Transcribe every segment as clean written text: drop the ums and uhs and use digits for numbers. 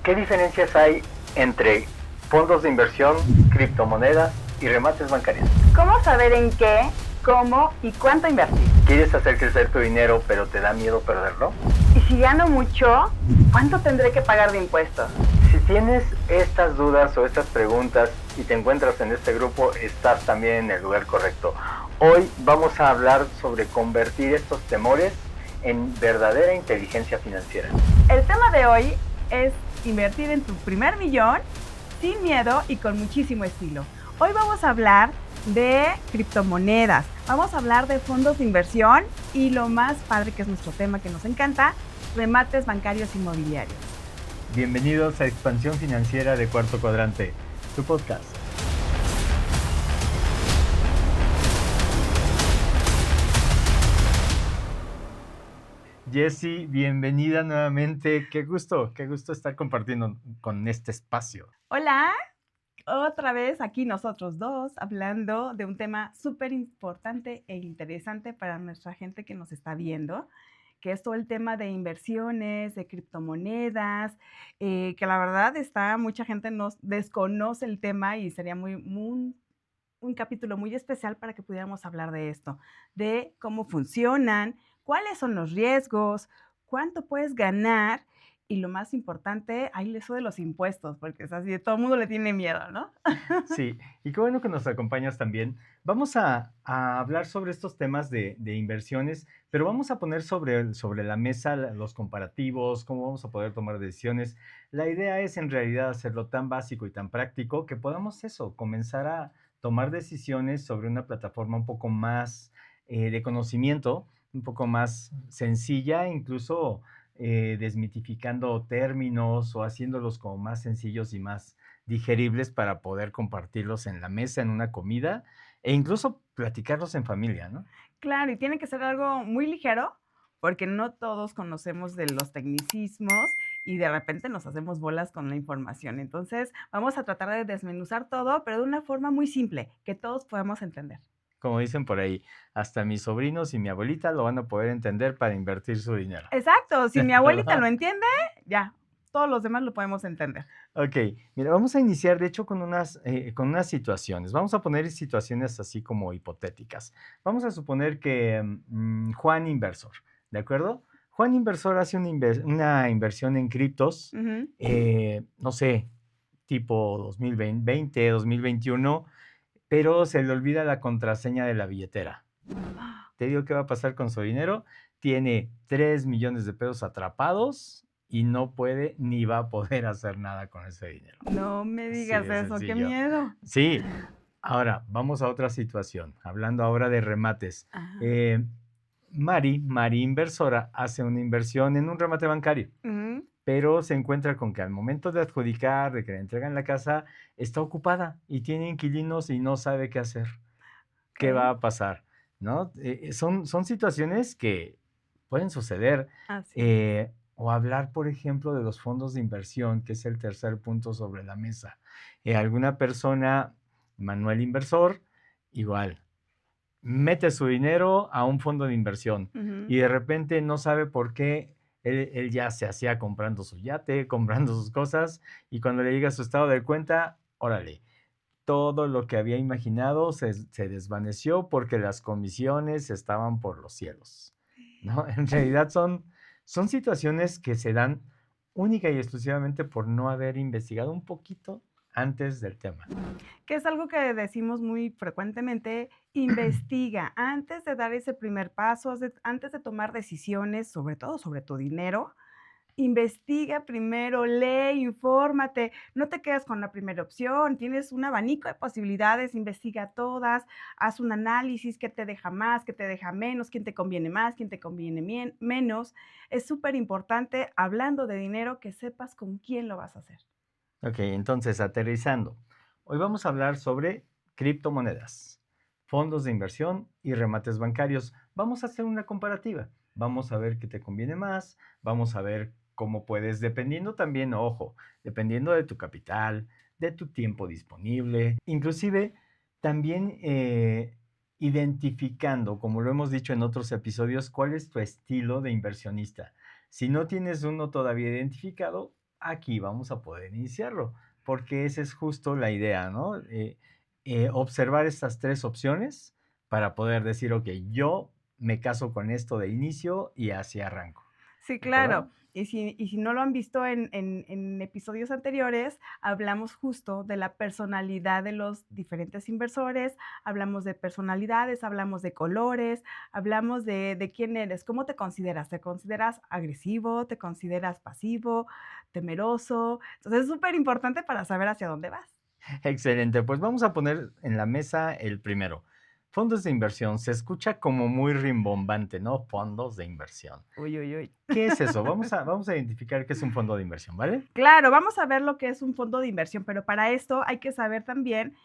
¿Qué diferencias hay entre fondos de inversión, criptomonedas y remates bancarios? ¿Cómo saber en qué, cómo y cuánto invertir? ¿Quieres hacer crecer tu dinero pero te da miedo perderlo? Y si gano mucho, ¿cuánto tendré que pagar de impuestos? Si tienes estas dudas o estas preguntas y te encuentras en este grupo, estás también en el lugar correcto. Hoy vamos a hablar sobre convertir estos temores en verdadera inteligencia financiera. El tema de hoy es invertir en tu primer millón sin miedo y con muchísimo estilo. Hoy vamos a hablar de criptomonedas, vamos a hablar de fondos de inversión y lo más padre que es nuestro tema que nos encanta, remates bancarios inmobiliarios. Bienvenidos a Expansión Financiera de Cuarto Cuadrante, tu podcast. Jessy, bienvenida nuevamente. Qué gusto estar compartiendo con este espacio. Hola, otra vez aquí nosotros dos hablando de un tema súper importante e interesante para nuestra gente que nos está viendo, que es todo el tema de inversiones, de criptomonedas, que la verdad mucha gente nos desconoce el tema y sería un capítulo muy especial para que pudiéramos hablar de esto, de cómo funcionan, cuáles son los riesgos, cuánto puedes ganar y lo más importante, hay eso de los impuestos, porque es así, todo el mundo le tiene miedo, ¿no? Sí, y qué bueno que nos acompañas también. Vamos a hablar sobre estos temas de inversiones, pero vamos a poner sobre la mesa los comparativos, cómo vamos a poder tomar decisiones. La idea es en realidad hacerlo tan básico y tan práctico que podamos comenzar a tomar decisiones sobre una plataforma un poco más de conocimiento, un poco más sencilla, incluso desmitificando términos o haciéndolos como más sencillos y más digeribles para poder compartirlos en la mesa, en una comida e incluso platicarlos en familia, ¿no? Claro, y tiene que ser algo muy ligero, porque no todos conocemos de los tecnicismos y de repente nos hacemos bolas con la información. Entonces, vamos a tratar de desmenuzar todo, pero de una forma muy simple, que todos podamos entender. Como dicen por ahí, hasta mis sobrinos y mi abuelita lo van a poder entender para invertir su dinero. Exacto, si mi abuelita ¿Verdad? lo entiende, ya, todos los demás lo podemos entender. Ok, mira, vamos a iniciar de hecho con unas situaciones. Vamos a poner situaciones así como hipotéticas. Vamos a suponer que Juan Inversor, ¿de acuerdo? Juan Inversor hace una inversión en criptos, Ujú. no sé, tipo 2020, 2021, pero se le olvida la contraseña de la billetera. Te digo qué va a pasar con su dinero. Tiene 3 millones de pesos atrapados y no puede ni va a poder hacer nada con ese dinero. No me Así digas de eso, qué sencillo. miedo. Sí, ahora vamos a otra situación, hablando ahora de remates. Ajá. Mari Inversora, hace una inversión en un remate bancario, Ujú. pero se encuentra con que al momento de adjudicar, de que le entregan la casa, está ocupada y tiene inquilinos y no sabe qué hacer. ¿Qué Ok. va a pasar? ¿No? Son situaciones que pueden suceder. Así es. O hablar, por ejemplo, de los fondos de inversión, que es el tercer punto sobre la mesa. Alguna persona, Manuel Inversor, igual, mete su dinero a un fondo de inversión Ujú. y de repente no sabe por qué él ya se hacía comprando su yate, comprando sus cosas, y cuando le llega su estado de cuenta, órale, todo lo que había imaginado se desvaneció porque las comisiones estaban por los cielos, ¿no? En realidad son situaciones que se dan única y exclusivamente por no haber investigado un poquito antes del tema. Que es algo que decimos muy frecuentemente, investiga antes de dar ese primer paso, antes de tomar decisiones, sobre todo sobre tu dinero, investiga primero, lee, infórmate, no te quedes con la primera opción, tienes un abanico de posibilidades, investiga todas, haz un análisis, qué te deja más, qué te deja menos, quién te conviene más, quién te conviene menos. Es súper importante, hablando de dinero, que sepas con quién lo vas a hacer. Ok, entonces, aterrizando. Hoy vamos a hablar sobre criptomonedas, fondos de inversión y remates bancarios. Vamos a hacer una comparativa. Vamos a ver qué te conviene más. Vamos a ver cómo puedes, dependiendo también, ojo, dependiendo de tu capital, de tu tiempo disponible, inclusive también identificando, como lo hemos dicho en otros episodios, cuál es tu estilo de inversionista. Si no tienes uno todavía identificado, aquí vamos a poder iniciarlo, porque esa es justo la idea, ¿no? Observar estas tres opciones para poder decir, ok, yo me caso con esto de inicio y así arranco. Sí, ¿De claro. acuerdo? Y si no lo han visto en episodios anteriores, hablamos justo de la personalidad de los diferentes inversores, hablamos de personalidades, hablamos de colores, hablamos de quién eres, cómo te consideras. ¿Te consideras agresivo? ¿Te consideras pasivo? ¿Temeroso? Entonces, es súper importante para saber hacia dónde vas. Excelente, pues vamos a poner en la mesa el primero. Fondos de inversión, se escucha como muy rimbombante, ¿no? Fondos de inversión. Uy, uy, uy. ¿Qué es eso? Vamos a identificar qué es un fondo de inversión, ¿vale? Claro, vamos a ver lo que es un fondo de inversión, pero para esto hay que saber también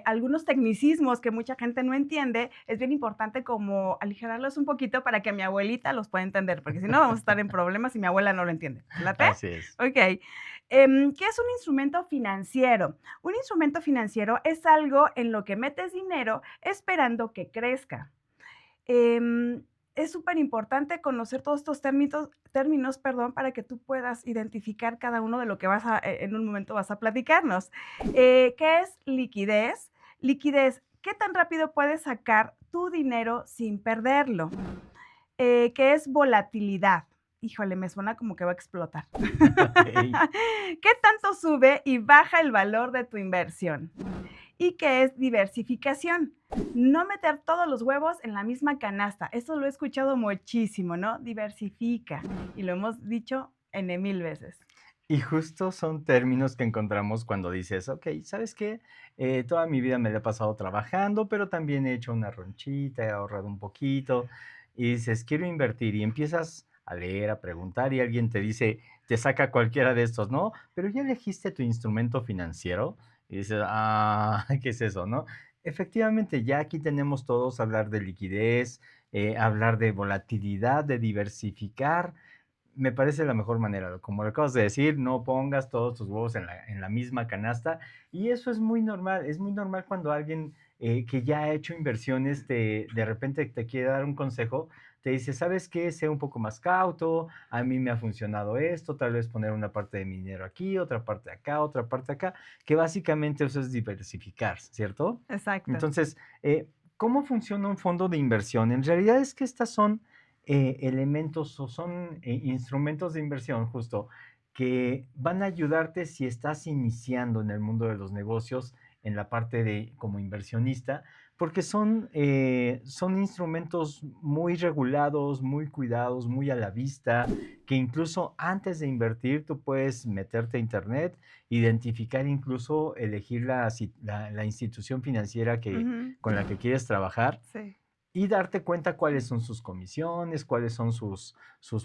algunos tecnicismos que mucha gente no entiende. Es bien importante como aligerarlos un poquito para que mi abuelita los pueda entender, porque si no vamos a estar en problemas y mi abuela no lo entiende. ¿Te late? Así es. Ok. ¿Qué es un instrumento financiero? Un instrumento financiero es algo en lo que metes dinero esperando que crezca. Es súper importante conocer todos estos términos, perdón, para que tú puedas identificar cada uno de lo que en un momento vas a platicarnos. ¿Qué es liquidez? Liquidez, ¿qué tan rápido puedes sacar tu dinero sin perderlo? ¿Qué es volatilidad? Híjole, me suena como que va a explotar. Ok. ¿Qué tanto sube y baja el valor de tu inversión? ¿Y qué es diversificación? No meter todos los huevos en la misma canasta. Eso lo he escuchado muchísimo, ¿no? Diversifica. Y lo hemos dicho N mil veces. Y justo son términos que encontramos cuando dices, ok, ¿sabes qué? Toda mi vida me la he pasado trabajando, pero también he hecho una ronchita, he ahorrado un poquito, y dices, quiero invertir, y empiezas a leer, a preguntar, y alguien te dice, te saca cualquiera de estos, ¿no? Pero ya elegiste tu instrumento financiero, y dices, ah, ¿qué es eso, no? Efectivamente, ya aquí tenemos todos hablar de liquidez, hablar de volatilidad, de diversificar, me parece la mejor manera. Como lo acabas de decir, no pongas todos tus huevos en la misma canasta. Y eso es muy normal. Es muy normal cuando alguien que ya ha hecho inversiones de repente te quiere dar un consejo. Te dice, ¿sabes qué? Sé un poco más cauto. A mí me ha funcionado esto. Tal vez poner una parte de mi dinero aquí, otra parte acá, otra parte acá. Que básicamente eso es diversificar, ¿cierto? Exacto. Entonces, ¿cómo funciona un fondo de inversión? En realidad es que estas son elementos o son instrumentos de inversión justo que van a ayudarte si estás iniciando en el mundo de los negocios en la parte de como inversionista, porque son instrumentos muy regulados, muy cuidados, muy a la vista, que incluso antes de invertir tú puedes meterte a internet, identificar incluso, elegir la institución financiera Ujú. con la que quieres trabajar Sí. y darte cuenta cuáles son sus comisiones, cuáles son sus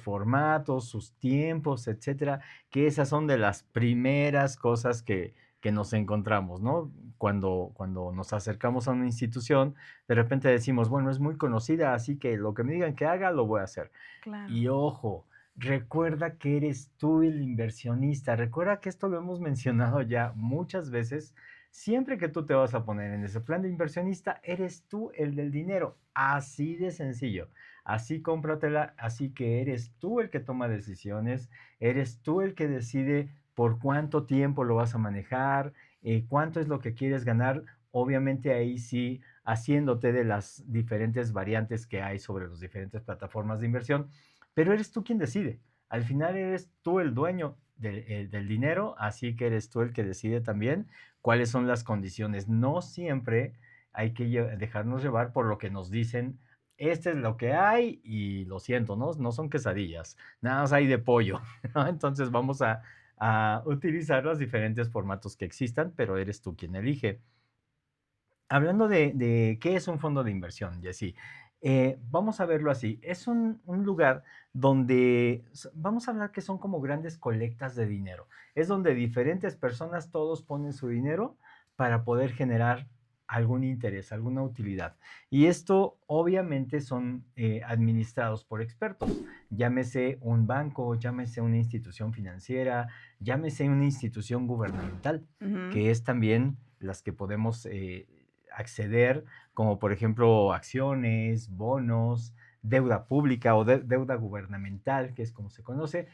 formatos, sus tiempos, etcétera, que esas son de las primeras cosas que nos encontramos, ¿no? Cuando nos acercamos a una institución, de repente decimos, bueno, es muy conocida, así que lo que me digan que haga, lo voy a hacer. Claro. Y ojo, recuerda que eres tú el inversionista. Recuerda que esto lo hemos mencionado ya muchas veces. Siempre que tú te vas a poner en ese plan de inversionista, eres tú el del dinero. Así de sencillo. Así cómpratela, así que eres tú el que toma decisiones, eres tú el que decide por cuánto tiempo lo vas a manejar, cuánto es lo que quieres ganar. Obviamente ahí sí, haciéndote de las diferentes variantes que hay sobre las diferentes plataformas de inversión, pero eres tú quien decide. Al final eres tú el dueño del dinero, así que eres tú el que decide también cuáles son las condiciones. No siempre hay que dejarnos llevar por lo que nos dicen. Este es lo que hay y lo siento, ¿no? No son quesadillas, nada más hay de pollo, ¿no? Entonces vamos a utilizar los diferentes formatos que existan, pero eres tú quien elige. Hablando de qué es un fondo de inversión, Jessy, vamos a verlo así. Es un lugar donde vamos a hablar que son como grandes colectas de dinero. Es donde diferentes personas, todos ponen su dinero para poder generar algún interés, alguna utilidad. Y esto obviamente son administrados por expertos. Llámese un banco, llámese una institución financiera, llámese una institución gubernamental, Ujú. que es también las que podemos acceder, como por ejemplo acciones, bonos, deuda pública o deuda gubernamental, que es como se conoce.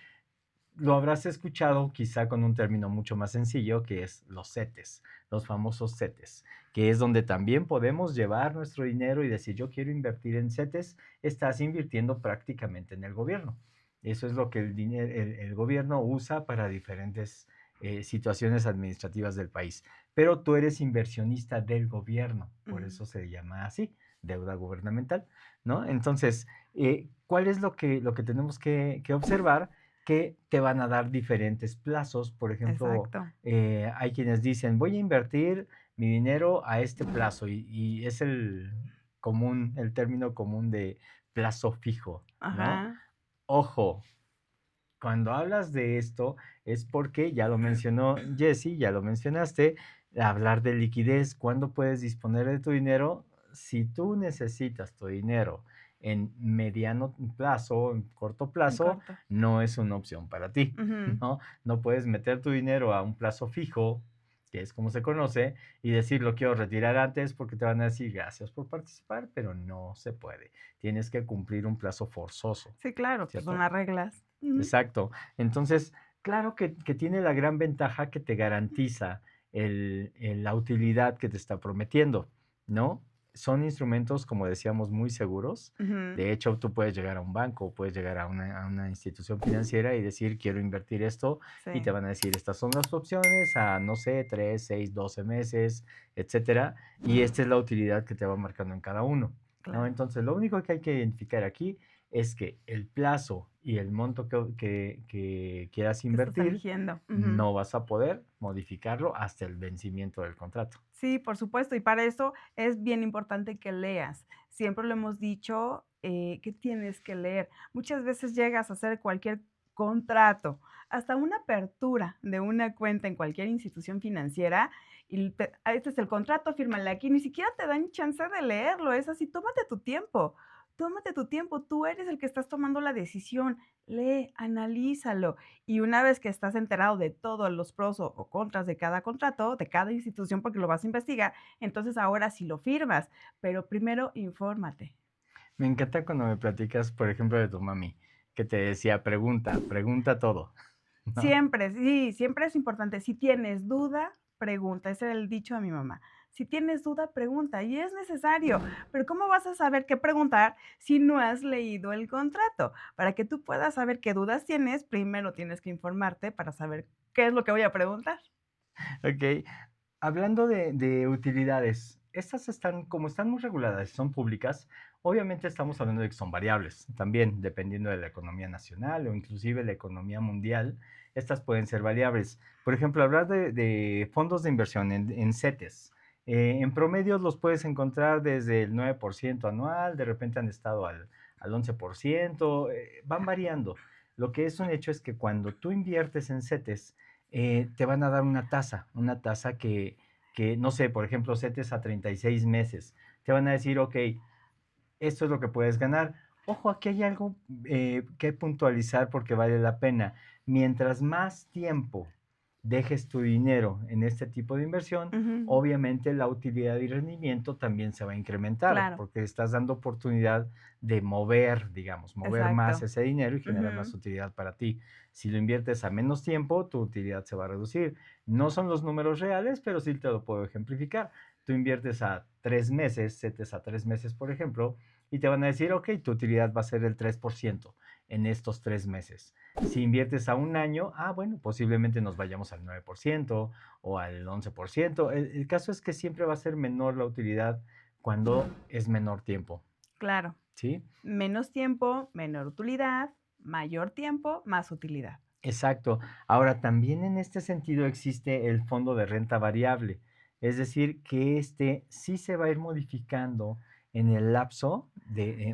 lo habrás escuchado quizá con un término mucho más sencillo, que es los CETES, los famosos CETES, que es donde también podemos llevar nuestro dinero y decir, yo quiero invertir en CETES, estás invirtiendo prácticamente en el gobierno. Eso es lo que el gobierno usa para diferentes situaciones administrativas del país. Pero tú eres inversionista del gobierno, por Mm, eso se llama así, deuda gubernamental, ¿no? Entonces, ¿cuál es lo que tenemos que observar? Que te van a dar diferentes plazos. Por ejemplo, exacto. hay quienes dicen, voy a invertir mi dinero a este plazo y es el término común de plazo fijo, ¿no? Ajá, Ojo, cuando hablas de esto es porque ya lo mencionó Jesse, ya lo mencionaste, hablar de liquidez, ¿cuándo puedes disponer de tu dinero? Si tú necesitas tu dinero en mediano plazo, en corto en plazo, corto. no es una opción para ti, Ujú. ¿no? No puedes meter tu dinero a un plazo fijo, que es como se conoce, y decir lo quiero retirar antes porque te van a decir gracias por participar, pero no se puede. Tienes que cumplir un plazo forzoso, Sí, claro, pues son ¿cierto? las reglas. Ujú. Exacto. Entonces, claro que tiene la gran ventaja que te garantiza la utilidad que te está prometiendo, ¿no? Son instrumentos, como decíamos, muy seguros. Ujú. De hecho, tú puedes llegar a un banco, puedes llegar a una institución financiera y decir, quiero invertir esto, y te Sí, van a decir, estas son las opciones a, no sé, 3, 6, 12 meses, etcétera, y esta es la utilidad que te va marcando en cada uno, ¿no? claro. Entonces, lo único que hay que identificar aquí es que el plazo y el monto que quieras ¿Qué estás invertir, eligiendo? Ujú. no vas a poder modificarlo hasta el vencimiento del contrato. Sí, por supuesto, y para eso es bien importante que leas. Siempre lo hemos dicho, que tienes que leer. Muchas veces llegas a hacer cualquier contrato, hasta una apertura de una cuenta en cualquier institución financiera, y este es el contrato, fírmale aquí, ni siquiera te dan chance de leerlo, es así, tómate tu tiempo, tú eres el que estás tomando la decisión, lee, analízalo. Y una vez que estás enterado de todos los pros o contras de cada contrato, de cada institución, porque lo vas a investigar, entonces ahora sí lo firmas, pero primero infórmate. Me encanta cuando me platicas, por ejemplo, de tu mami, que te decía, pregunta, pregunta todo, ¿no? Siempre, sí, siempre es importante. Si tienes duda, pregunta. Ese era el dicho de mi mamá. Si tienes duda, pregunta. Y es necesario. Pero ¿cómo vas a saber qué preguntar si no has leído el contrato? Para que tú puedas saber qué dudas tienes, primero tienes que informarte para saber qué es lo que voy a preguntar. Ok, hablando de utilidades, estas están, como están muy reguladas, son públicas, obviamente estamos hablando de que son variables, también dependiendo de la economía nacional o inclusive la economía mundial, estas pueden ser variables. Por ejemplo, hablar de fondos de inversión en CETES. En promedio los puedes encontrar desde el 9% anual, de repente han estado al 11%, van variando. Lo que es un hecho es que cuando tú inviertes en CETES, te van a dar una tasa que, no sé, por ejemplo, CETES a 36 meses. Te van a decir, ok, esto es lo que puedes ganar. Ojo, aquí hay algo que puntualizar porque vale la pena. Mientras más tiempo dejes tu dinero en este tipo de inversión, Ujú, obviamente la utilidad y rendimiento también se va a incrementar claro, porque estás dando oportunidad de mover, digamos, mover más exacto. ese dinero y generar más Ujú. utilidad para ti. Si lo inviertes a menos tiempo, tu utilidad se va a reducir. No son los números reales, pero sí te lo puedo ejemplificar. Tú inviertes a 3 meses, CETES a 3 meses, por ejemplo, y te van a decir, ok, tu utilidad va a ser el 3% en estos 3 meses. Si inviertes a un año, bueno, posiblemente nos vayamos al 9% o al 11%. El caso es que siempre va a ser menor la utilidad cuando es menor tiempo, Claro, ¿sí? menos tiempo, menor utilidad, mayor tiempo, más utilidad. Exacto. Ahora, también en este sentido existe el fondo de renta variable, es decir, que este sí se va a ir modificando en el lapso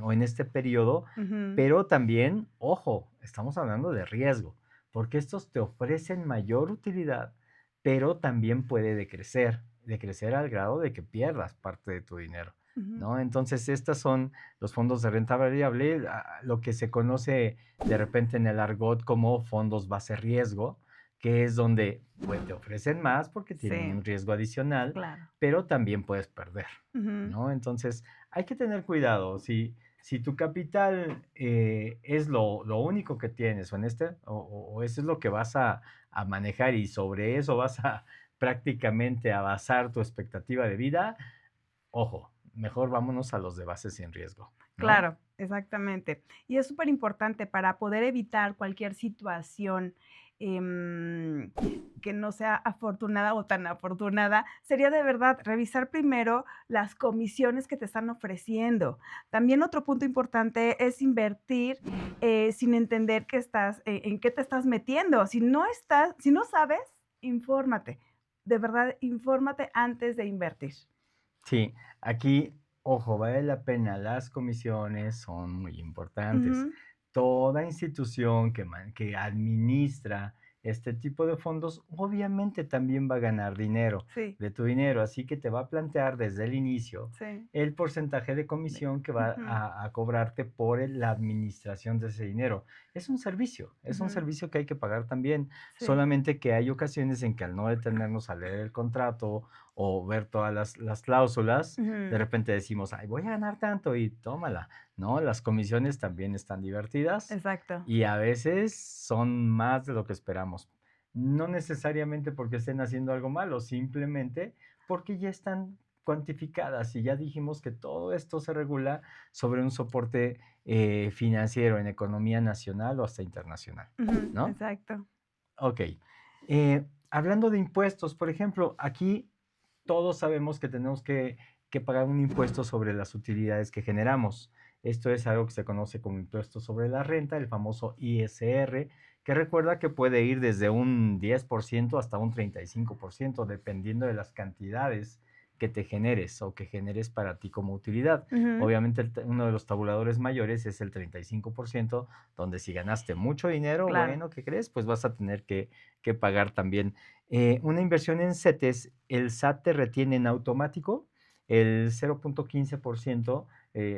o en este periodo, Ujú, pero también, ojo, estamos hablando de riesgo, porque estos te ofrecen mayor utilidad, pero también puede decrecer al grado de que pierdas parte de tu dinero, ujú. ¿no? Entonces, estos son los fondos de renta variable, lo que se conoce de repente en el argot como fondos base riesgo, que es donde pues, te ofrecen más porque tienen Sí, un riesgo adicional, claro. pero también puedes perder, Ujú. ¿no? Entonces, hay que tener cuidado. si tu capital es lo único que tienes, o eso es lo que vas a manejar y sobre eso vas a prácticamente a basar tu expectativa de vida, ojo, mejor vámonos a los de base sin riesgo, ¿no? Claro, exactamente. Y es súper importante para poder evitar cualquier situación, em, que no sea afortunada o tan afortunada, sería de verdad revisar primero las comisiones que te están ofreciendo. También otro punto importante es invertir, sin entender que estás en qué te estás metiendo. Si no sabes, infórmate. De verdad, infórmate antes de invertir. Sí, aquí, ojo, vale la pena, las comisiones son muy importantes. Ujú, Toda institución que administra este tipo de fondos, obviamente también va a ganar dinero sí, de tu dinero, así que te va a plantear desde el inicio sí. el porcentaje de comisión que va Ujú, a cobrarte por la administración de ese dinero. Es un ujú. servicio que hay que pagar también, Sí, solamente que hay ocasiones en que al no detenernos a leer el contrato o ver todas las cláusulas, de ujú, repente decimos, ay, voy a ganar tanto y tómala, ¿no? Las comisiones también están divertidas exacto. y a veces son más de lo que esperamos. No necesariamente porque estén haciendo algo malo, simplemente porque ya están cuantificadas y ya dijimos que todo esto se regula sobre un soporte financiero en economía nacional o hasta internacional, Ujú, ¿no? exacto. Ok. Hablando de impuestos, por ejemplo, aquí todos sabemos que tenemos que pagar un impuesto sobre las utilidades que generamos. Esto es algo que se conoce como impuesto sobre la renta, el famoso ISR, que recuerda que puede ir desde un 10% hasta un 35%, dependiendo de las cantidades que te generes o que generes para ti como utilidad. Ujú, Obviamente, uno de los tabuladores mayores es el 35%, donde si ganaste mucho dinero, claro. bueno, ¿qué crees? Pues vas a tener que pagar también una inversión en CETES, el SAT te retiene en automático el 0.15%,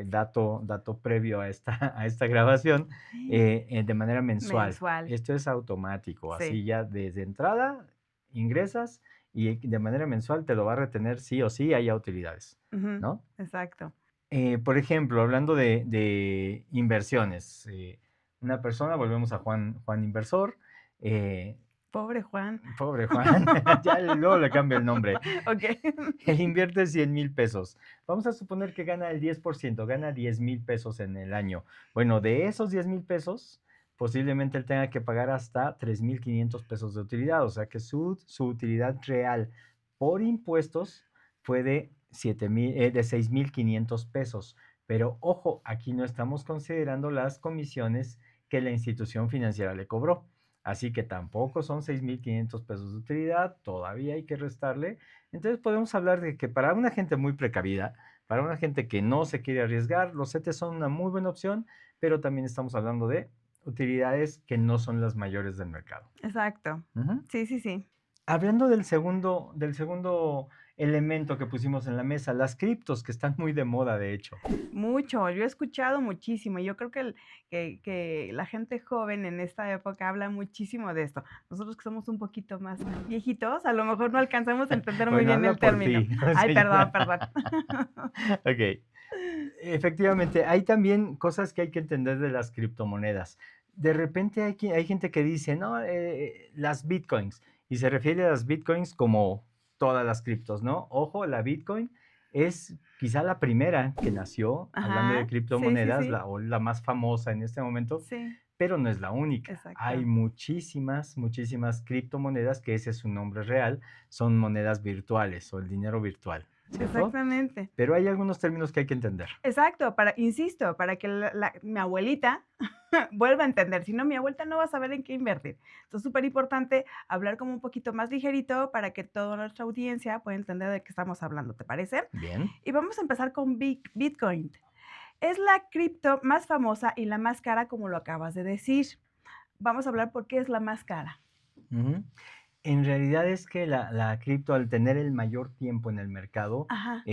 dato previo a esta, a esta grabación, de manera mensual. Mensual, Esto es automático, sí. así ya desde entrada ingresas y de manera mensual te lo va a retener sí o sí, haya utilidades, Ujú, ¿no? exacto. Por ejemplo, hablando de inversiones, una persona, volvemos a Juan Inversor, eh, Pobre Juan. pobre Juan, ya luego le cambio el nombre. Okey. Él invierte 100,000 pesos. Vamos a suponer que gana el 10%, gana 10,000 pesos en el año. Bueno, de esos 10,000 pesos, posiblemente él tenga que pagar hasta 3,500 pesos de utilidad. O sea que su utilidad real por impuestos fue de 6,500 pesos. Pero ojo, aquí no estamos considerando las comisiones que la institución financiera le cobró. Así que tampoco son 6,500 pesos de utilidad, todavía hay que restarle. Entonces podemos hablar de que para una gente muy precavida, para una gente que no se quiere arriesgar, los CETES son una muy buena opción, pero también estamos hablando de utilidades que no son las mayores del mercado. Exacto. Ujú. Sí, sí, sí. Hablando del segundo elemento que pusimos en la mesa, las criptos, que están muy de moda, de hecho. Mucho, yo he escuchado muchísimo, y yo creo que la gente joven en esta época habla muchísimo de esto. Nosotros que somos un poquito más viejitos, a lo mejor no alcanzamos a entender muy Bueno, bien habla el por término. ti, Ay, perdón, señora. perdón. Ok. Efectivamente, hay también cosas que hay que entender de las criptomonedas. De repente hay gente que dice, no, las bitcoins, y se refiere a las bitcoins como todas las criptos, ¿no? Ojo, la bitcoin es quizá la primera que nació, hablando de Ajá, sí, sí, criptomonedas, sí. o la más famosa en este momento, Sí, pero no es la única. Hay exacto. muchísimas criptomonedas que ese es su nombre real, son monedas virtuales o el dinero virtual, ¿cierto? Exactamente. Pero hay algunos términos que hay que entender. Exacto, insisto, para que mi abuelita vuelva a entender, si no, mi abuelita no va a saber en qué invertir. Entonces, súper importante hablar como un poquito más ligerito para que toda nuestra audiencia pueda entender de qué estamos hablando, ¿te parece? Bien. Y vamos a empezar con Bitcoin. Es la cripto más famosa y la más cara, como lo acabas de decir. Vamos a hablar por qué es la más cara. Ujú. En realidad es que la cripto, al tener el mayor tiempo en el mercado, Ajá.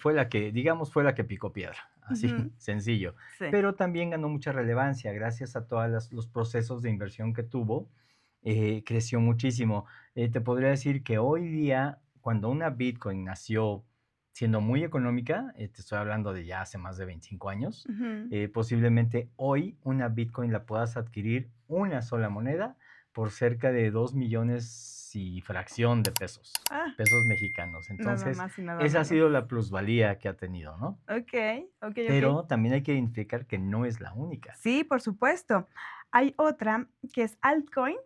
fue la que, digamos, fue la que picó piedra, así, Ujú, sencillo. sí. Pero también ganó mucha relevancia gracias a todos los procesos de inversión que tuvo, creció muchísimo. Te podría decir que hoy día, cuando una Bitcoin nació siendo muy económica, te estoy hablando de ya hace más de 25 años, Ujú. posiblemente hoy una Bitcoin la puedas adquirir una sola moneda por cerca de 2 millones y fracción de pesos, Ah, pesos mexicanos. nada Entonces, más y nada esa ha menos. sido la plusvalía que ha tenido, ¿no? Okey, okey, okey. Pero también hay que identificar que no es la única. Sí, por supuesto. Hay otra que es altcoin,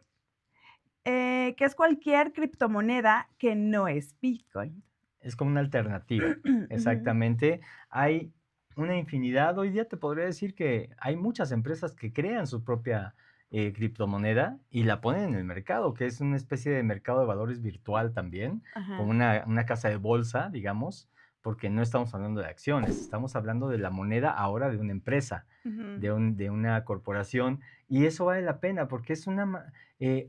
que es cualquier criptomoneda que no es Bitcoin. Es como una alternativa, Ujú. exactamente. Hay una infinidad, hoy día te podría decir que hay muchas empresas que crean su propia criptomoneda y la ponen en el mercado, que es una especie de mercado de valores virtual también, como Ajá. una casa de bolsa, digamos, porque no estamos hablando de acciones, estamos hablando de la moneda ahora de una empresa, Ujú. de una corporación, y eso vale la pena porque es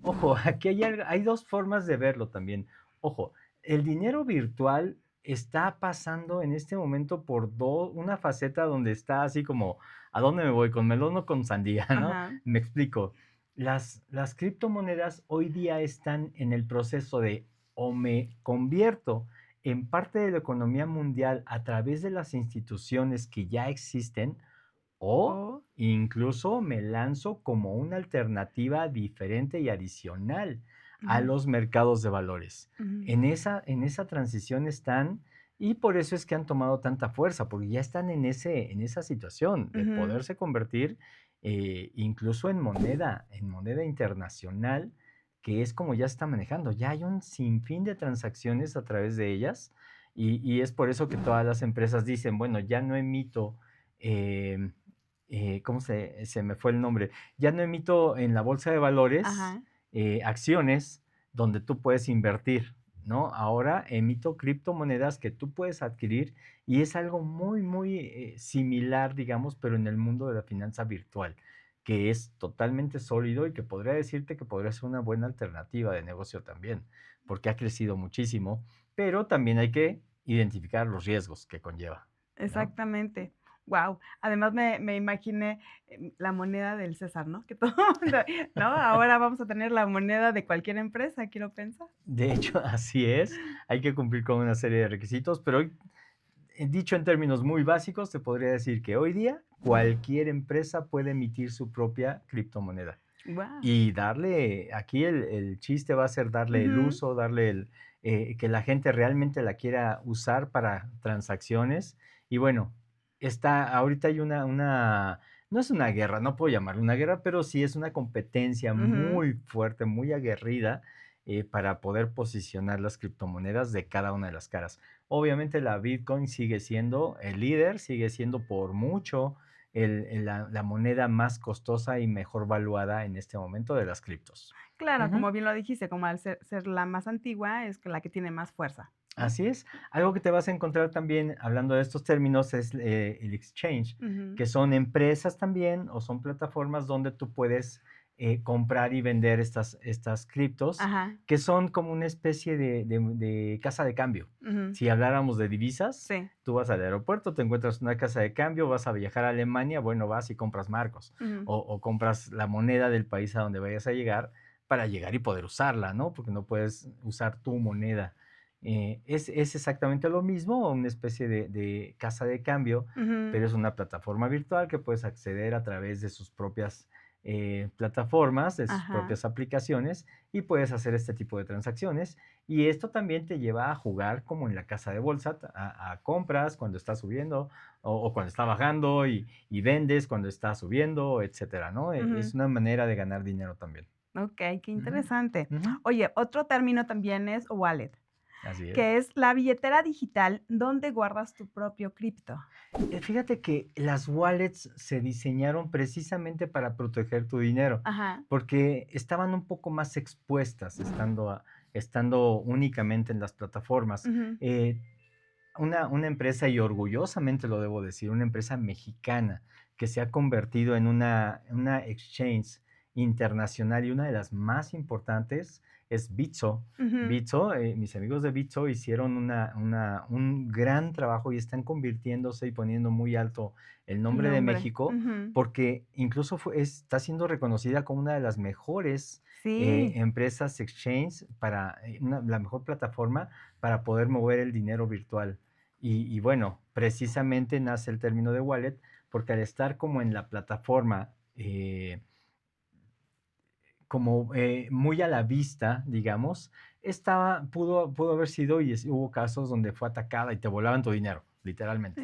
ojo, aquí hay dos formas de verlo también. Ojo, el dinero virtual está pasando en este momento por una faceta donde está así como, ¿a dónde me voy? ¿Con melón o con sandía? ¿No? Ajá. Me explico. Las criptomonedas hoy día están en el proceso de o me convierto en parte de la economía mundial a través de las instituciones que ya existen o Oh. incluso me lanzo como una alternativa diferente y adicional a Ujú, los mercados de valores. ujú, En esa transición están y por eso es que han tomado tanta fuerza, porque ya están en esa situación de ujú, poderse convertir incluso en moneda internacional, que es como ya está manejando. Ya hay un sinfín de transacciones a través de ellas y es por eso que todas las empresas dicen, bueno, ya no emito em, ¿cómo se me fue el nombre? Ya no emito en la bolsa de valores ajá. acciones donde tú puedes invertir, ¿no? Ahora emito criptomonedas que tú puedes adquirir y es algo muy, muy similar, digamos, pero en el mundo de la finanza virtual, que es totalmente sólido y que podría decirte que podría ser una buena alternativa de negocio también, porque ha crecido muchísimo, pero también hay que identificar los riesgos que conlleva, ¿no? Exactamente. Wow. Además me imaginé, la moneda del César, ¿no? Que todo mundo, ¿no? Ahora vamos a tener la moneda de cualquier empresa, quiero pensar. De hecho, así es, hay que cumplir con una serie de requisitos, pero hoy, dicho en términos muy básicos, te podría decir que hoy día cualquier empresa puede emitir su propia criptomoneda. Wow. Y aquí el chiste va a ser darle el Ujú, uso, que la gente realmente la quiera usar para transacciones. Y bueno, ahorita hay no es una guerra, no puedo llamarlo una guerra, pero sí es una competencia ujú. muy fuerte, muy aguerrida, para poder posicionar las criptomonedas de cada una de las caras. Obviamente la Bitcoin sigue siendo el líder, sigue siendo por mucho la moneda más costosa y mejor valuada en este momento de las criptos. Claro, Ujú. como bien lo dijiste, como al ser la más antigua, es que la que tiene más fuerza, ¿no? Así es. Algo que te vas a encontrar también, hablando de estos términos, es el exchange, Ujú. que son empresas también o son plataformas donde tú puedes comprar y vender estas criptos, Ajá. que son como una especie de casa de cambio. Ujú. Si habláramos de divisas, Sí. tú vas al aeropuerto, te encuentras una casa de cambio, vas a viajar a Alemania, bueno, vas y compras marcos Ujú. o compras la moneda del país a donde vayas a llegar para llegar y poder usarla, ¿no? Porque no puedes usar tu moneda. Es exactamente lo mismo, una especie de casa de cambio, Ujú. pero es una plataforma virtual que puedes acceder a través de sus propias plataformas, de sus Ajá. propias aplicaciones y puedes hacer este tipo de transacciones. Y esto también te lleva a jugar como en la casa de bolsa, a compras cuando está subiendo o cuando está bajando y vendes cuando está subiendo, etcétera, ¿no? Ujú. Es una manera de ganar dinero también. Okey, qué Ujú, interesante. ujú, Oye, otro término también es wallet, así es. que es la billetera digital donde guardas tu propio cripto. Fíjate que las wallets se diseñaron precisamente para proteger tu dinero, Ajá. porque estaban un poco más expuestas estando únicamente en las plataformas. Ujú. Una empresa, y orgullosamente lo debo decir, una empresa mexicana que se ha convertido en una exchange internacional y una de las más importantes es Bitso. Ujú. Bitso, mis amigos de Bitso hicieron un gran trabajo y están convirtiéndose y poniendo muy alto el El nombre de nombre. México, Ujú. porque incluso está siendo reconocida como una de las mejores Sí. empresas exchange la mejor plataforma para poder mover el dinero virtual. Y bueno, precisamente nace el término de wallet porque al estar como en la plataforma, como muy a la vista, digamos, pudo haber sido y hubo casos donde fue atacada y te volaban tu dinero, literalmente,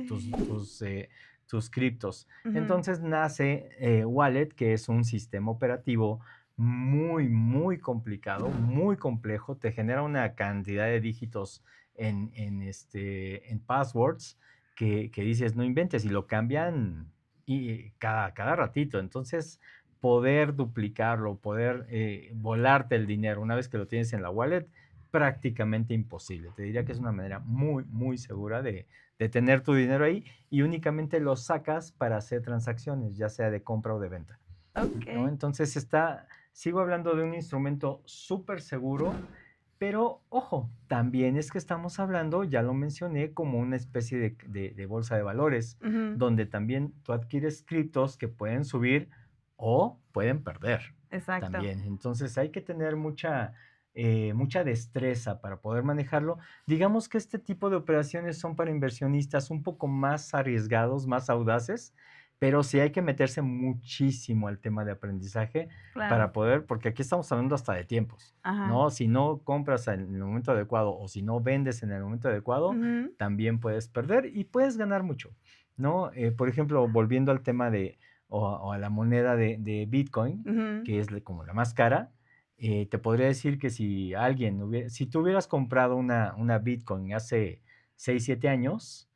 tus criptos. Ujú. Entonces nace Wallet, que es un sistema operativo muy, muy complicado, muy complejo, te genera una cantidad de dígitos en passwords que dices, no inventes, y lo cambian y cada ratito. Entonces, poder duplicarlo, poder volarte el dinero una vez que lo tienes en la wallet, prácticamente imposible. Te diría que es una manera muy, muy segura de tener tu dinero ahí y únicamente lo sacas para hacer transacciones, ya sea de compra o de venta, ¿no? Okey. Entonces sigo hablando de un instrumento súper seguro, pero ojo, también es que estamos hablando, ya lo mencioné, como una especie de bolsa de valores, Ujú. donde también tú adquieres criptos que pueden subir o pueden perder Exacto. también. Entonces hay que tener mucha destreza para poder manejarlo. Digamos que este tipo de operaciones son para inversionistas un poco más arriesgados, más audaces, pero sí hay que meterse muchísimo al tema de aprendizaje Claro. para poder, porque aquí estamos hablando hasta de tiempos, Ajá. ¿no? Si no compras en el momento adecuado o si no vendes en el momento adecuado, Ujú. también puedes perder y puedes ganar mucho, ¿no? Por ejemplo, volviendo al tema o a la moneda de Bitcoin, Ujú. que es como la más cara, te podría decir que si tú hubieras comprado una Bitcoin hace 6 7 años,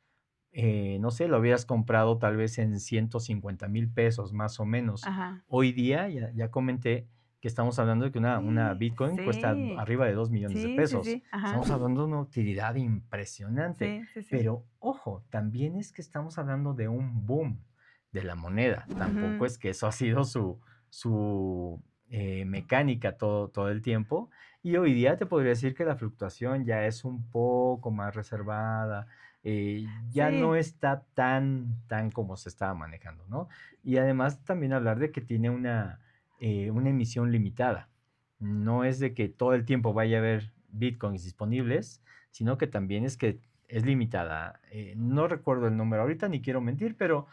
no sé, lo hubieras comprado tal vez en 150,000 pesos más o menos. Ajá. Hoy día, ya comenté que estamos hablando de que una Bitcoin cuesta Sí. arriba de 2 millones de Sí, sí, pesos. sí. Ajá. Estamos hablando de una utilidad impresionante. Sí, sí, sí. Pero ojo, también es que estamos hablando de un boom de la moneda. Tampoco Ujú. es que eso ha sido su mecánica todo el tiempo. Y hoy día te podría decir que la fluctuación ya es un poco más reservada, ya no Sí. está tan como se estaba manejando, ¿no? Y además también hablar de que tiene una emisión limitada. No es de que todo el tiempo vaya a haber bitcoins disponibles, sino que también es que es limitada. No recuerdo el número ahorita, ni quiero mentir, pero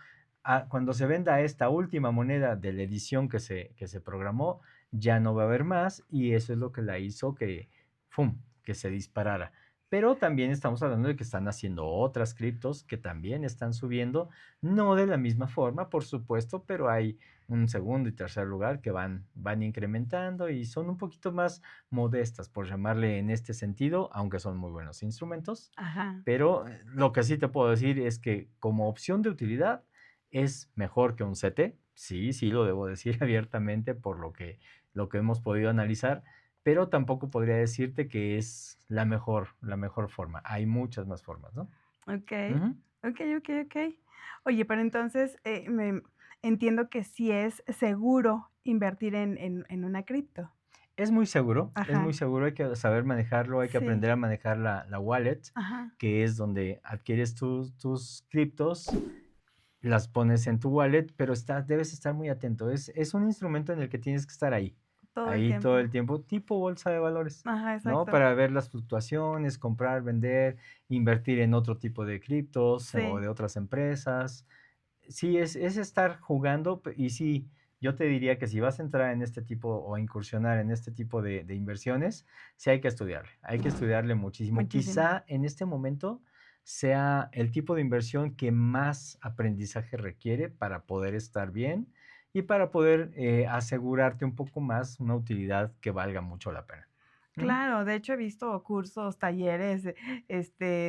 cuando se venda esta última moneda de la edición que se programó, ya no va a haber más y eso es lo que la hizo ¡fum!, que se disparara. Pero también estamos hablando de que están haciendo otras criptos que también están subiendo, no de la misma forma, por supuesto, pero hay un segundo y tercer lugar que van incrementando y son un poquito más modestas, por llamarle en este sentido, aunque son muy buenos instrumentos. Ajá. Pero lo que sí te puedo decir es que como opción de utilidad es mejor que un CT. Sí, sí, lo debo decir abiertamente por lo que hemos podido analizar, pero tampoco podría decirte que es la mejor forma. Hay muchas más formas, ¿no? Okey. Ujú. Okey, okey, okey. Oye, pero entonces, me entiendo que sí es seguro invertir en una cripto. Es muy Ajá. seguro, hay que saber manejarlo, hay que Sí. aprender a manejar la wallet, Ajá. que es donde adquieres tus criptos, las pones en tu wallet, pero debes estar muy atento. Es un instrumento en el que tienes que estar Todo el ahí todo tiempo. el tiempo, tipo bolsa de valores, Ajá, ¿no? exacto. Para ver las fluctuaciones, comprar, vender, invertir en otro tipo de criptos o Sí. de otras empresas. Sí, es estar jugando y sí, yo te diría que si vas a entrar en este tipo o a incursionar en este tipo de inversiones, sí hay que estudiarle muchísimo. Muchísimo. Quizá en este momento sea el tipo de inversión que más aprendizaje requiere para poder estar bien y para poder asegurarte un poco más una utilidad que valga mucho la pena. Ujú. Claro, de hecho, he visto cursos, talleres,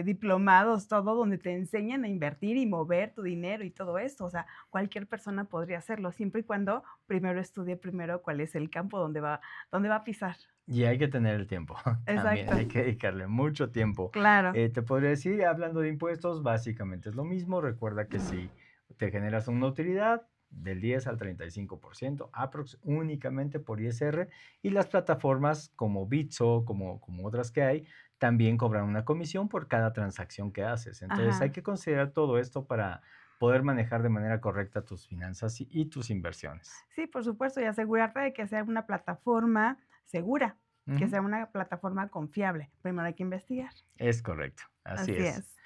diplomados, todo donde te enseñan a invertir y mover tu dinero y todo esto. O sea, cualquier persona podría hacerlo, siempre y cuando primero estudie primero cuál es el campo donde va a pisar. Y hay que tener el tiempo, también Exacto, hay que dedicarle mucho tiempo. claro. Te podría decir, hablando de impuestos, básicamente es lo mismo. Recuerda que si te generas una utilidad del 10 al 35%, aprox únicamente por ISR, y las plataformas como Bitso, como otras que hay, también cobran una comisión por cada transacción que haces. Entonces hay Ajá. que considerar todo esto para poder manejar de manera correcta tus finanzas y tus inversiones. Sí, por supuesto, y asegurarte de que sea una plataforma segura, que Ujú. sea una plataforma confiable. Primero hay que investigar. Es correcto, así Así es. es.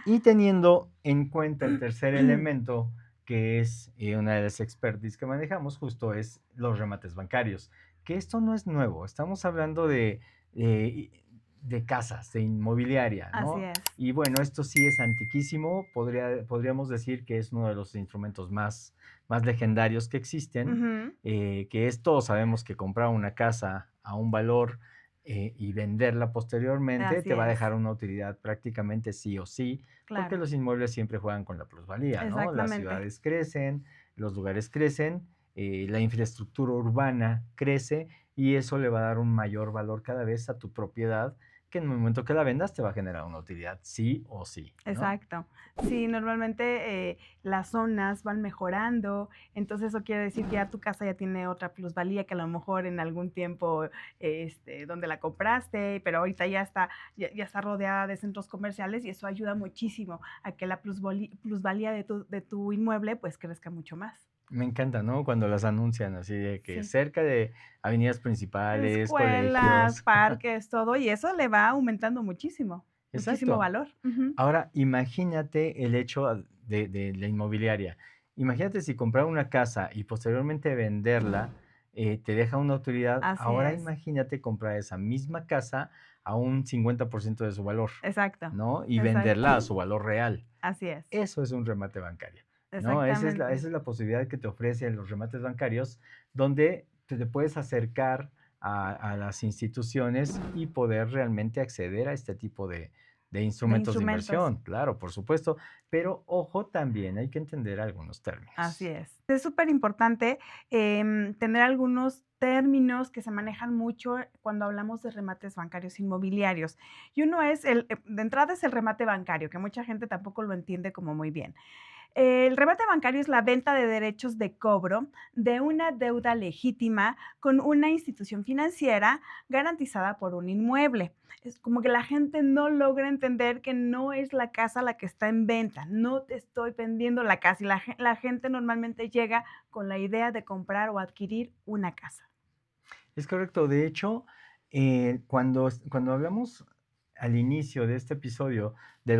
Y teniendo en cuenta el tercer elemento, que es una de las expertise que manejamos, justo es los remates bancarios, que esto no es nuevo, estamos hablando de, de casas, de inmobiliaria, Así ¿no? es. Y bueno, esto sí es antiquísimo, podríamos decir que es uno de los instrumentos más legendarios que existen, Ujú, que es todos sabemos que comprar una casa a un valor y venderla posteriormente así te va a es, dejar una utilidad prácticamente sí o sí, porque claro, los inmuebles siempre juegan con la plusvalía, ¿no? Las exactamente. ciudades crecen, los lugares crecen, la infraestructura urbana crece y eso le va a dar un mayor valor cada vez a tu propiedad, que en el momento que la vendas te va a generar una utilidad sí o sí, ¿no? Exacto. Sí, normalmente las zonas van mejorando, entonces eso quiere decir que ya tu casa ya tiene otra plusvalía que a lo mejor en algún tiempo donde la compraste, pero ahorita ya está rodeada de centros comerciales y eso ayuda muchísimo a que la plusvalía de tu inmueble pues crezca mucho más. Me encanta, ¿no? Cuando las anuncian así de que Sí. cerca de avenidas principales, Escuelas, colegios. parques, todo, y eso le va aumentando muchísimo, muchísimo Exacto. valor. Ujú. Ahora, imagínate el hecho de la inmobiliaria. Imagínate si comprar una casa y posteriormente venderla te deja una utilidad. Así Ahora es, imagínate comprar esa misma casa a un 50% de su valor, exacto, ¿no? Y exacto, venderla a su valor real. así es, Eso es un remate bancario, ¿no? exactamente. Esa es la posibilidad que te ofrecen los remates bancarios, donde te puedes acercar a las instituciones y poder realmente acceder a este tipo de De instrumentos de instrumentos, inversión, claro, por supuesto, pero ojo, también hay que entender algunos así términos. es. Es superimportante, tener algunos términos que se manejan mucho cuando hablamos de remates bancarios inmobiliarios. Y uno es de entrada es el remate bancario, que mucha gente tampoco lo entiende como muy bien. El remate bancario es la venta de derechos de cobro de una deuda legítima con una institución financiera garantizada por un inmueble. Es como que la gente no logra entender que no es la casa la que está en venta, no te estoy vendiendo la casa y la gente normalmente llega con la idea de comprar o adquirir una casa. Es correcto. De hecho, cuando hablamos al inicio de este episodio de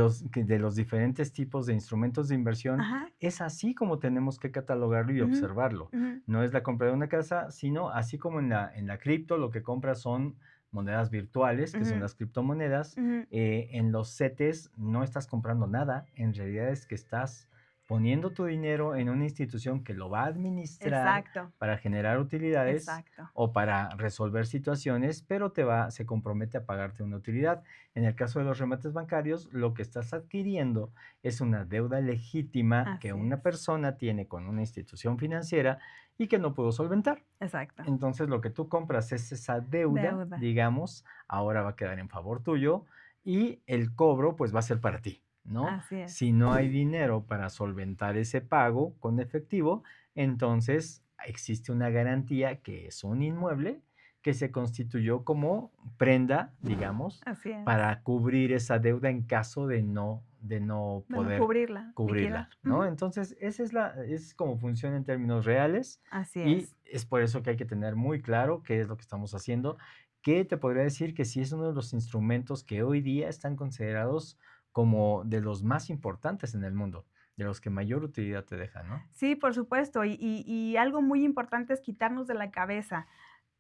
los diferentes tipos de instrumentos de inversión, Ajá, es así como tenemos que catalogarlo y ujú, observarlo. ujú, No es la compra de una casa, sino así como en la cripto, lo que compras son monedas virtuales, que son ujú, las criptomonedas. ujú. En los CETES no estás comprando nada, en realidad es que estás poniendo tu dinero en una institución que lo va a administrar Exacto, para generar utilidades exacto. o para resolver situaciones, pero se compromete a pagarte una utilidad. En el caso de los remates bancarios, lo que estás adquiriendo es una deuda legítima que Así una es, persona tiene con una institución financiera y que no pudo solventar. exacto. Entonces, lo que tú compras es esa deuda, Deuda, digamos, ahora va a quedar en favor tuyo y el cobro pues va a ser para ti, ¿no? así es. Si no hay dinero para solventar ese pago con efectivo, entonces existe una garantía que es un inmueble que se constituyó como prenda, digamos, Así es. para cubrir esa deuda en caso de no De no poder cubrirla, liquidar. cubrirla, ¿no? Ujú. Entonces, es como funciona en términos reales Así y es. es por eso que hay que tener muy claro qué es lo que estamos haciendo, que te podría decir que sí es uno de los instrumentos que hoy día están considerados como de los más importantes en el mundo, de los que mayor utilidad te dejan, ¿no? Sí, por supuesto. Y algo muy importante es quitarnos de la cabeza,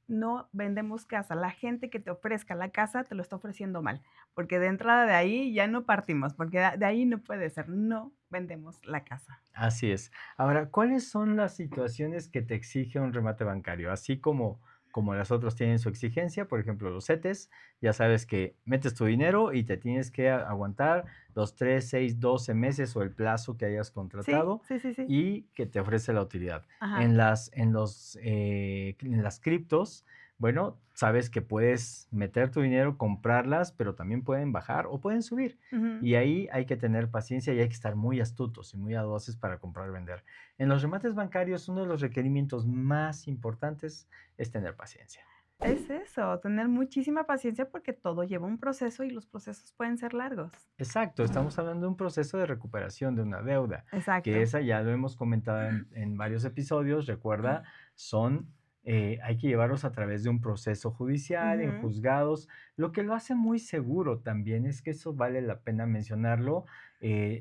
no vendemos casa. La gente que te ofrezca la casa te lo está ofreciendo mal, porque de entrada de ahí ya no partimos, porque de ahí no puede ser, no vendemos la casa. Así es. Ahora, ¿cuáles son las situaciones que te exige un remate bancario? Así como las otras tienen su exigencia, por ejemplo, los CETES, ya sabes que metes tu dinero y te tienes que aguantar los 3, 6, 12 meses o el plazo que hayas Sí, contratado sí, sí, sí. y que te ofrece la utilidad. Ajá. En las criptos, bueno, sabes que puedes meter tu dinero, comprarlas, pero también pueden bajar o pueden subir. Ujú. Y ahí hay que tener paciencia y hay que estar muy astutos y muy audaces para comprar y vender. En los remates bancarios, uno de los requerimientos más importantes es tener paciencia. Es eso, tener muchísima paciencia porque todo lleva un proceso y los procesos pueden ser largos. Exacto, estamos hablando de un proceso de recuperación de una deuda, que Exacto. esa ya lo hemos comentado en varios episodios, recuerda, son hay que llevarlos a través de un proceso judicial, en Ujú. juzgados. Lo que lo hace muy seguro también es que eso vale la pena mencionarlo.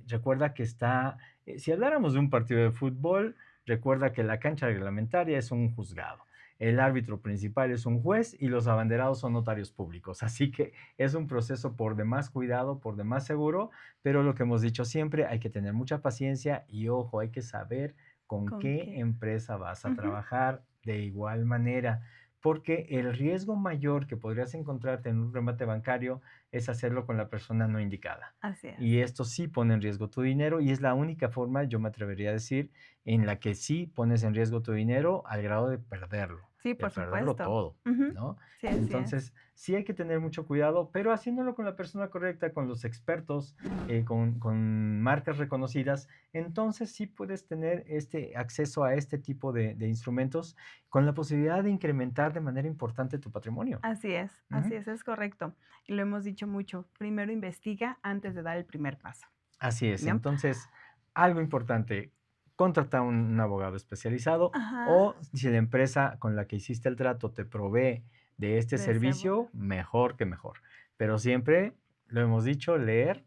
Recuerda que si habláramos de un partido de fútbol, recuerda que la cancha reglamentaria es un juzgado. El árbitro principal es un juez y los abanderados son notarios públicos. Así que es un proceso por demás cuidado, por demás seguro, pero lo que hemos dicho siempre, hay que tener mucha paciencia y ojo, hay que saber con ¿Con qué qué? empresa vas a Ujú. trabajar de igual manera, porque el riesgo mayor que podrías encontrarte en un remate bancario es hacerlo con la persona no indicada. Así es. Y esto sí pone en riesgo tu dinero y es la única forma, yo me atrevería a decir, en la que sí pones en riesgo tu dinero al grado Sí, de por perderlo supuesto. todo, Ujú. ¿no? Sí, así es. Entonces, sí hay que tener mucho cuidado, pero haciéndolo con la persona correcta, con los expertos, con marcas reconocidas, entonces sí puedes tener este acceso a este tipo de instrumentos con la posibilidad de incrementar de manera importante tu patrimonio. Así Ujú. es correcto. Y lo hemos dicho mucho, primero investiga antes de dar el primer paso, Así es. ¿no? Entonces, algo importante, contrata un abogado especializado Ajá, o si la empresa con la que hiciste el trato te provee de este de ese abo servicio, mejor que mejor. Pero siempre, lo hemos dicho, leer,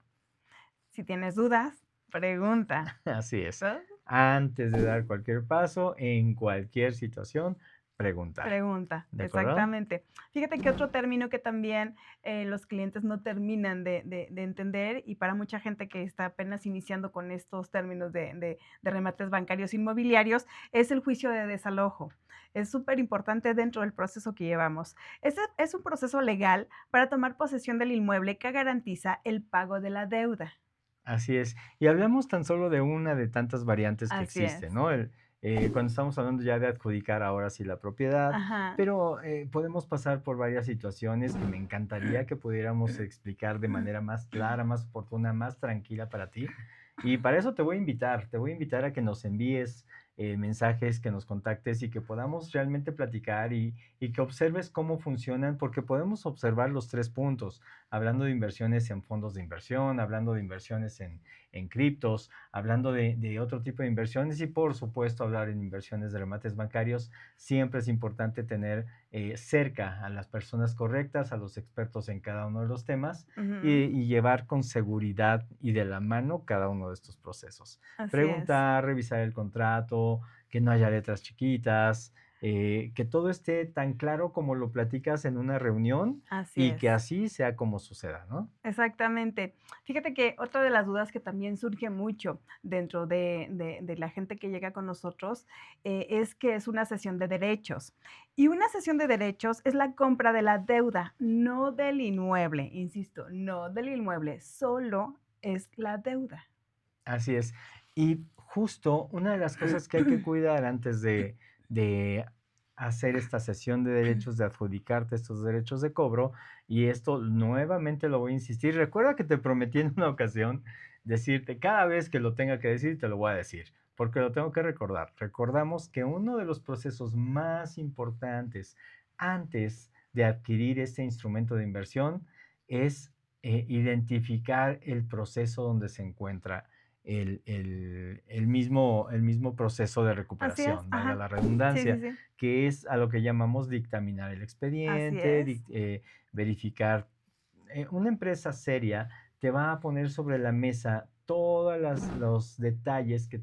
si tienes dudas, pregunta, así es. ¿no? Antes de dar cualquier paso, en cualquier situación, preguntar. Pregunta, ¿De acuerdo? exactamente. Fíjate que otro término que también, los clientes no terminan de entender, y para mucha gente que está apenas iniciando con estos términos de remates bancarios inmobiliarios, es el juicio de desalojo. Es súper importante dentro del proceso que llevamos. Este es un proceso legal para tomar posesión del inmueble que garantiza el pago de la deuda. Así es. Y hablamos tan solo de una de tantas variantes que Así es. existen, ¿no? Cuando estamos hablando ya de adjudicar ahora sí la propiedad, Ajá. pero podemos pasar por varias situaciones que me encantaría que pudiéramos explicar de manera más clara, más oportuna, más tranquila para ti. Y para eso te voy a invitar a que nos envíes mensajes, que nos contactes y que podamos realmente platicar y que observes cómo funcionan, porque podemos observar los tres puntos hablando de inversiones en fondos de inversión, hablando de inversiones en criptos, hablando de otro tipo de inversiones y por supuesto hablar en inversiones de remates bancarios. Siempre es importante tener cerca a las personas correctas, a los expertos en cada uno de los temas Ujú. y llevar con seguridad y de la mano cada uno de estos procesos. Así es. Preguntar, revisar el contrato, que no haya letras chiquitas, que todo esté tan claro como lo platicas en una reunión Así y que es. así sea como suceda, ¿no? Exactamente. Fíjate que otra de las dudas que también surge mucho dentro de la gente que llega con nosotros, es que es una cesión de derechos. Y una cesión de derechos es la compra de la deuda, no del inmueble, insisto, no del inmueble, solo es la deuda. Así es. Y justo una de las cosas que hay que cuidar antes de hacer esta cesión de derechos, de adjudicarte estos derechos de cobro, y esto nuevamente lo voy a insistir, recuerda que te prometí en una ocasión decirte, cada vez que lo tenga que decir, te lo voy a decir, porque lo tengo que recordar. Recordamos que uno de los procesos más importantes antes de adquirir este instrumento de inversión es identificar el proceso donde se encuentra el mismo proceso de Así es, recuperación, valga ajá. la Sí, sí, redundancia, sí. que es a lo que llamamos dictaminar el Así expediente, es. verificar. Una empresa seria te va a poner sobre la mesa todos los detalles que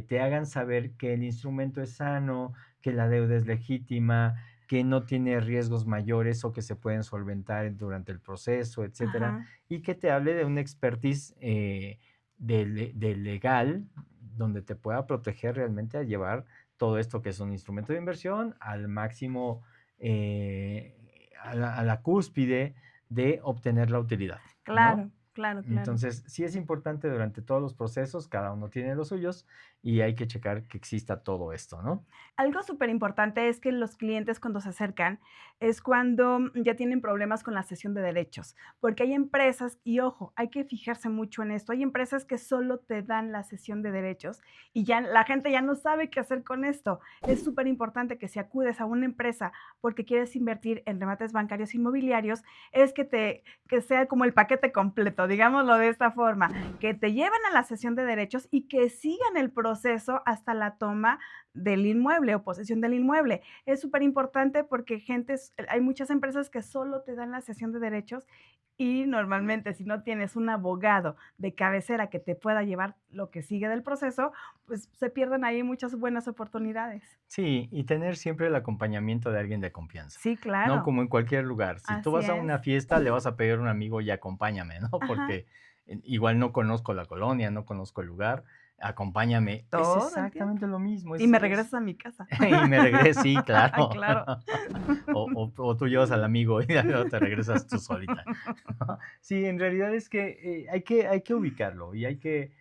te hagan saber que el instrumento es sano, que la deuda es legítima, que no tiene riesgos mayores o que se pueden solventar durante el proceso, etcétera, Ajá. y que te hable de un expertise de legal donde te pueda proteger realmente a llevar todo esto que es un instrumento de inversión al máximo, a la cúspide de obtener la utilidad, ¿no? Claro, claro, claro. Entonces, sí es importante durante todos los procesos, cada uno tiene los suyos y hay que checar que exista todo esto, ¿no? Algo súper importante es que los clientes cuando se acercan es cuando ya tienen problemas con la cesión de derechos, porque hay empresas, y ojo, hay que fijarse mucho en esto, hay empresas que solo te dan la cesión de derechos y ya la gente ya no sabe qué hacer con esto. Es súper importante que si acudes a una empresa porque quieres invertir en remates bancarios inmobiliarios, es que sea como el paquete completo, digámoslo de esta forma, que te lleven a la cesión de derechos y que sigan el proceso hasta la toma del inmueble o posesión del inmueble. Es súper importante porque hay muchas empresas que solo te dan la cesión de derechos y normalmente si no tienes un abogado de cabecera que te pueda llevar lo que sigue del proceso, pues se pierden ahí muchas buenas oportunidades. Sí, y tener siempre el acompañamiento de alguien de confianza, Sí, ¿no? claro, Como en cualquier lugar. Si tú así vas a es. una fiesta, le vas a pedir a un amigo y acompáñame, ¿no? Ajá, Porque igual no conozco la colonia, no conozco el lugar, acompáñame. Es todo el tiempo. exactamente lo mismo, Y me regresas a mi casa. y me regresé, sí, claro. Claro. O tú llevas al amigo y ya luego te regresas tú solita. Sí, en realidad es que hay que ubicarlo y hay que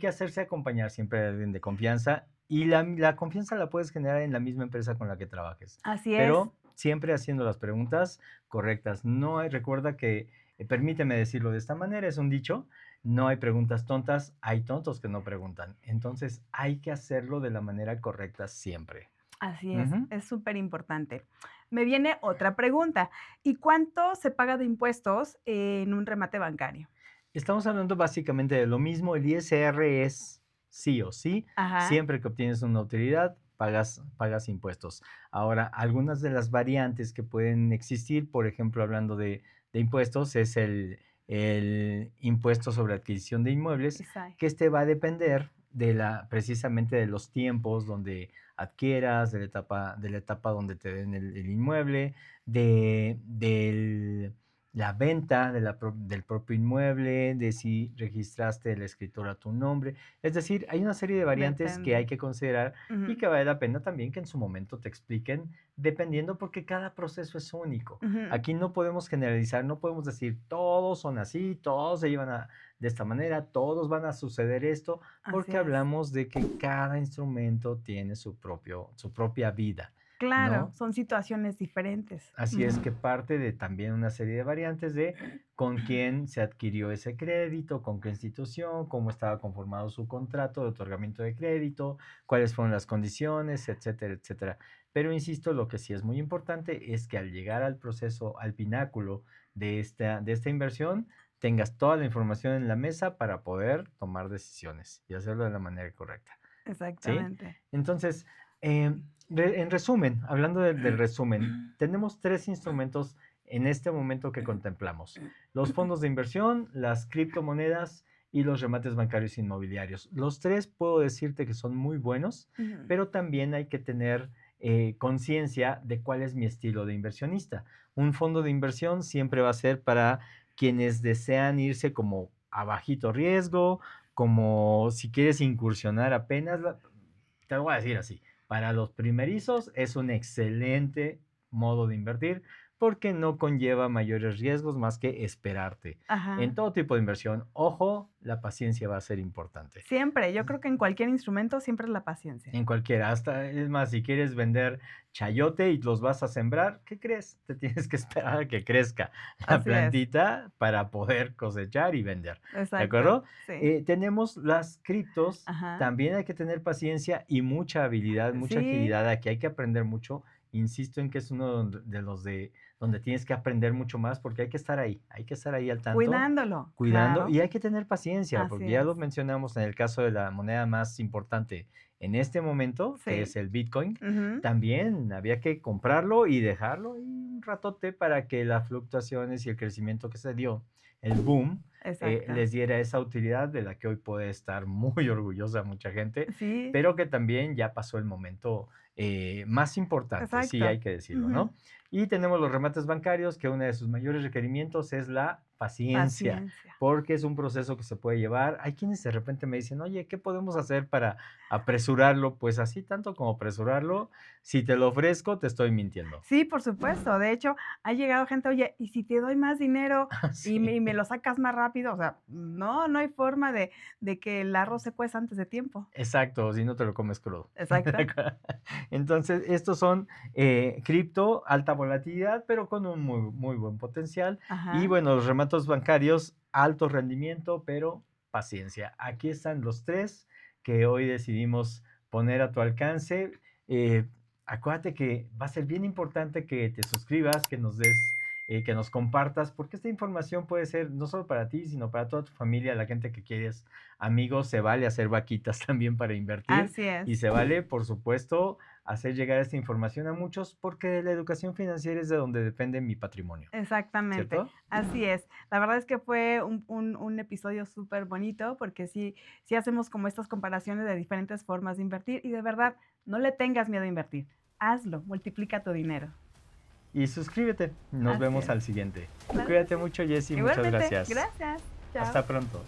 hacerse acompañar siempre de alguien de confianza y la confianza la puedes generar en la misma empresa con la que trabajes, Así es. pero siempre haciendo las preguntas correctas. No hay, recuerda que, permíteme decirlo de esta manera, es un dicho, no hay preguntas tontas, hay tontos que no preguntan. Entonces hay que hacerlo de la manera correcta siempre. Así Ujú. es súper importante. Me viene otra pregunta, ¿y cuánto se paga de impuestos en un remate bancario? Estamos hablando básicamente de lo mismo. El ISR es sí o sí. Ajá, Siempre que obtienes una utilidad, pagas impuestos. Ahora, algunas de las variantes que pueden existir, por ejemplo, hablando de impuestos, es el impuesto sobre adquisición de inmuebles, exacto, que este va a depender precisamente de los tiempos donde adquieras, de la etapa donde te den el inmueble, de la venta del propio inmueble, de si registraste la escritura a tu nombre. Es decir, hay una serie de variantes que hay depende. que considerar y Ujú, que vale la pena también que en su momento te expliquen, dependiendo porque cada proceso es único. ujú, Aquí no podemos generalizar, no podemos decir todos son así, todos se llevan de esta manera, todos van a suceder esto, así porque es. hablamos de que cada instrumento tiene su propia vida, Claro, ¿no? son situaciones diferentes. Así es Ujú, que parte de también una serie de variantes de con quién se adquirió ese crédito, con qué institución, cómo estaba conformado su contrato de otorgamiento de crédito, cuáles fueron las condiciones, etcétera, etcétera. Pero insisto, lo que sí es muy importante es que al llegar al proceso, al pináculo de esta inversión, tengas toda la información en la mesa para poder tomar decisiones y hacerlo de la manera correcta. ¿Sí? exactamente. Entonces, en resumen, hablando del resumen, tenemos tres instrumentos en este momento que contemplamos. Los fondos de inversión, las criptomonedas y los remates bancarios inmobiliarios. Los tres puedo decirte que son muy buenos, Ujú, pero también hay que tener conciencia de cuál es mi estilo de inversionista. Un fondo de inversión siempre va a ser para quienes desean irse como a bajito riesgo, como si quieres incursionar apenas, te lo voy a decir así, para los primerizos es un excelente modo de invertir porque no conlleva mayores riesgos más que esperarte. En ajá. todo tipo de inversión, ojo, la paciencia va a ser importante. Siempre, yo creo que en cualquier instrumento siempre es la paciencia. En cualquiera, hasta es más, si quieres vender chayote y los vas a sembrar, ¿qué crees? Te tienes que esperar a que crezca la Así es, plantita para poder cosechar y vender. ¿De exacto, acuerdo? sí. Tenemos las criptos, Ajá, también hay que tener paciencia y mucha habilidad, mucha sí, agilidad. Aquí hay que aprender mucho. Insisto en que es uno de los donde tienes que aprender mucho más porque hay que estar ahí al tanto cuidándolo, cuidando claro, y hay que tener paciencia, así porque ya es. lo mencionamos en el caso de la moneda más importante en este momento, que Sí, es el Bitcoin, ujú, también había que comprarlo y dejarlo ahí un ratote para que las fluctuaciones y el crecimiento que se dio, el boom, exacto. les diera esa utilidad de la que hoy puede estar muy orgullosa mucha gente, Sí, pero que también ya pasó el momento más importante, sí hay exacto. que decirlo, Ujú, ¿no? Y tenemos los remates bancarios, que uno de sus mayores requerimientos es la paciencia, paciencia. porque es un proceso que se puede llevar. Hay quienes de repente me dicen, oye, ¿qué podemos hacer para apresurarlo? Pues así tanto como apresurarlo, si te lo ofrezco, te estoy mintiendo. Sí, por supuesto. De hecho, ha llegado gente: "Oye, ¿y si te doy más dinero y Sí, me lo sacas más rápido?". O sea, no, no hay forma de que el arroz se cueza antes de tiempo. exacto, si no te lo comes crudo. Exacto. Entonces, estos son cripto, alta volatilidad, pero con un muy, muy buen potencial. Y Ajá. bueno, los rematos bancarios, alto rendimiento, pero paciencia. Aquí están los tres que hoy decidimos poner a tu alcance. Eh, Acuérdate que va a ser bien importante que te suscribas, que nos des que nos compartas, porque esta información puede ser no solo para ti, sino para toda tu familia, la gente que quieres, amigos. Se vale hacer vaquitas también para invertir Así y es. se vale, por supuesto, hacer llegar esta información a muchos, porque la educación financiera es de donde depende mi patrimonio, Exactamente, ¿cierto? así es. La verdad es que fue un episodio súper bonito porque sí hacemos como estas comparaciones de diferentes formas de invertir y de verdad, no le tengas miedo a invertir. Hazlo, multiplica tu dinero. Y suscríbete. Nos Así vemos es. al siguiente. Claro que Cuídate sí. mucho, Jessy. Muchas Igualmente, gracias. gracias. Chao. Hasta pronto.